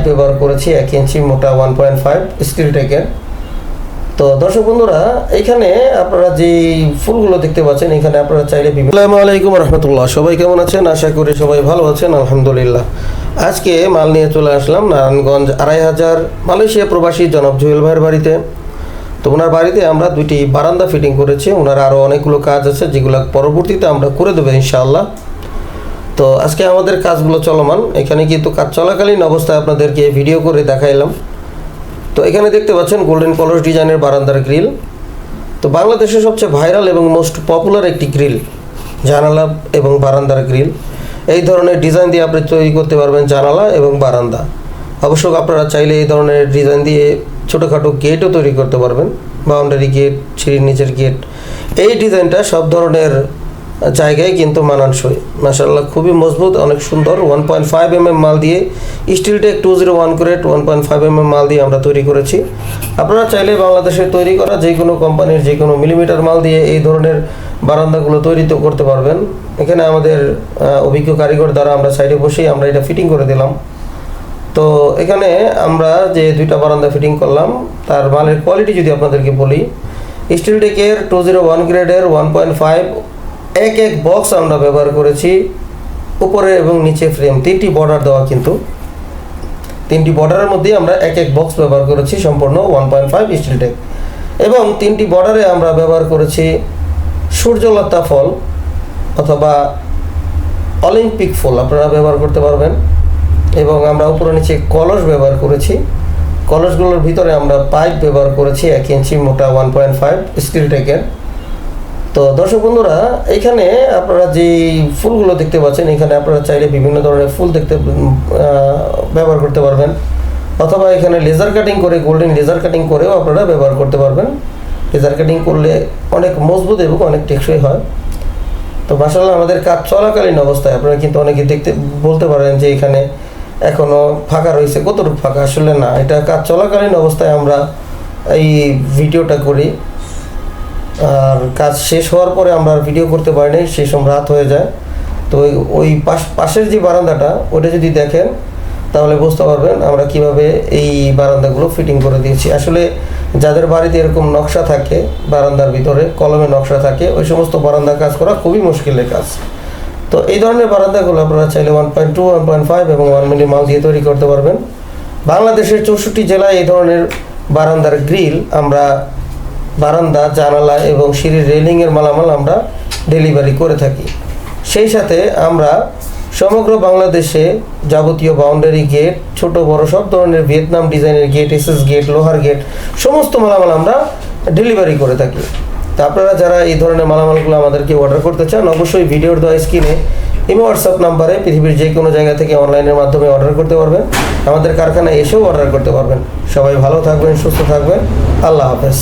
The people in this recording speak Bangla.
ব্যবহার করেছি 1 ইঞ্চি মোটা 1.5 স্টিল টেকের। তো দর্শক বন্ধুরা, এখানে আপনারা যে ফুলগুলো দেখতে পাচ্ছেন, এখানে আপনারা চাইলে আসসালামু আলাইকুম রহমতুল্লাহ। সবাই কেমন আছেন? আশা করি সবাই ভালো আছেন, আলহামদুলিল্লাহ। আজকে মাল নিয়ে চলে আসলাম নারায়ণগঞ্জ 2500 মালয়েশিয়া প্রবাসী জনাব জুয়েল ভাইয়ের বাড়িতে। তো ওনার বাড়িতে আমরা 2টি বারান্দা ফিটিং করেছি। ওনার আরও অনেকগুলো কাজ আছে যেগুলো পরবর্তীতে আমরা করে দেবো ইনশাআল্লাহ। তো আজকে আমাদের কাজগুলো চলমান, এখানে কিন্তু কাজ চলাকালীন অবস্থায় আপনাদেরকে ভিডিও করে দেখাইলাম। তো এখানে দেখতে পাচ্ছেন গোল্ডেন কলস ডিজাইনের বারান্দার গ্রিল। তো বাংলাদেশের সবচেয়ে ভাইরাল এবং মোস্ট পপুলার একটি গ্রিল, জানালা এবং বারান্দার গ্রিল। এই ধরনের ডিজাইন দিয়ে আপনি তৈরি করতে পারবেন জানালা এবং বারান্দা। অবশ্য আপনারা চাইলে এই ধরনের ডিজাইন দিয়ে ছোটোখাটো গেটও তৈরি করতে পারবেন, বাউন্ডারি গেট, সিঁড়ির নিচের গেট। এই ডিজাইনটা সব ধরনের জায়গায় কিন্তু মানানসই, মাশাআল্লাহ খুবই মজবুত, অনেক সুন্দর। 1.5 mm মাল দিয়ে স্টিলটেক 201 গ্রেড 1.5 mm মাল দিয়ে আমরা তৈরি করেছি। আপনারা চাইলে বাংলাদেশে তৈরি করা যে কোনো কোম্পানির যে কোনো মিলিমিটার মাল দিয়ে এই ধরনের বারান্দাগুলো তৈরি তো করতে পারবেন। এখানে আমাদের অভিজ্ঞ কারিগর দ্বারা আমরা সাইডে বসেই আমরা এটা ফিটিং করে দিলাম। তো এখানে আমরা যে 2টা বারান্দা ফিটিং করলাম, তার মালের কোয়ালিটি যদি আপনাদেরকে বলি, স্টিলটেকের 201 গ্রেডের 1.5 এক বক্স আমরা ব্যবহার করেছি। উপরে এবং নিচে ফ্রেম 3টি বর্ডার দেওয়া, কিন্তু 3টি বর্ডারের মধ্যে আমরা এক বক্স ব্যবহার করেছি সম্পূর্ণ 1.5 স্টিলটেক। এবং 3টি বর্ডারে আমরা ব্যবহার করেছি সূর্যলতা ফল অথবা অলিম্পিক ফুল আপনারা ব্যবহার করতে পারবেন। এবং আমরা উপরে নিচে কলস ব্যবহার করেছি। কলসগুলোর ভিতরে আমরা পাইপ ব্যবহার করেছি 1 ইঞ্চি মোটা 1.5 স্টিলটেকের। তো দর্শক বন্ধুরা, এখানে আপনারা যে ফুলগুলো দেখতে পাচ্ছেন, এখানে আপনারা চাইলে বিভিন্ন ধরনের ফুল ব্যবহার করতে পারবেন, অথবা এখানে লেজার কাটিং করে, গোল্ডেন লেজার কাটিং করেও আপনারা ব্যবহার করতে পারবেন। লেজার কাটিং করলে অনেক মজবুত এবং অনেক টেকসই হয়। তো মাশাআল্লাহ আমাদের কাজ চলাকালীন অবস্থায় আপনারা কিন্তু অনেকে বলতে পারেন যে এখানে এখনও ফাঁকা রয়েছে, কতটুকু ফাঁকা? আসলে না, এটা কাজ চলাকালীন অবস্থায় আমরা এই ভিডিওটা করি। আর কাজ শেষ হওয়ার পরে আমরা ভিডিও করতে পারি নাই, সেই সময় রাত হয়ে যায়। তো ওই পাশের যে বারান্দাটা, ওটা যদি দেখেন তাহলে বুঝতে পারবেন আমরা কিভাবে এই বারান্দাগুলো ফিটিং করে দিয়েছি। আসলে যাদের বাড়িতে এরকম নকশা থাকে, বারান্দার ভিতরে কলমে নকশা থাকে, ওই সমস্ত বারান্দা কাজ করা খুবই মুশকিলের কাজ। তো এই ধরনের বারান্দাগুলো আপনারা চাইলে 1.2, 1.5 এবং 1 মিলি মাল দিয়ে তৈরি করতে পারবেন। বাংলাদেশের 64 জেলায় এই ধরনের বারান্দার গ্রিল আমরা, বারান্দা, জানালা এবং সিঁড়ির রেলিংয়ের মালামাল আমরা ডেলিভারি করে থাকি। সেই সাথে আমরা সমগ্র বাংলাদেশে যাবতীয় বাউন্ডারি গেট, ছোট বড় সব ধরনের ভিয়েতনাম ডিজাইনের গেট, এসএস গেট, লোহার গেট, সমস্ত মালামাল আমরা ডেলিভারি করে থাকি। তো আপনারা যারা এই ধরনের মালামালগুলো আমাদেরকে অর্ডার করতে চান, অবশ্যই ভিডিওর দেওয়া স্ক্রিনে ইমো হোয়াটসঅ্যাপ নাম্বারে পৃথিবীর যে কোনো জায়গা থেকে অনলাইনের মাধ্যমে অর্ডার করতে পারবেন। আমাদের কারখানায় এসেও অর্ডার করতে পারবেন। সবাই ভালো থাকবেন, সুস্থ থাকবেন। আল্লাহ হাফেজ।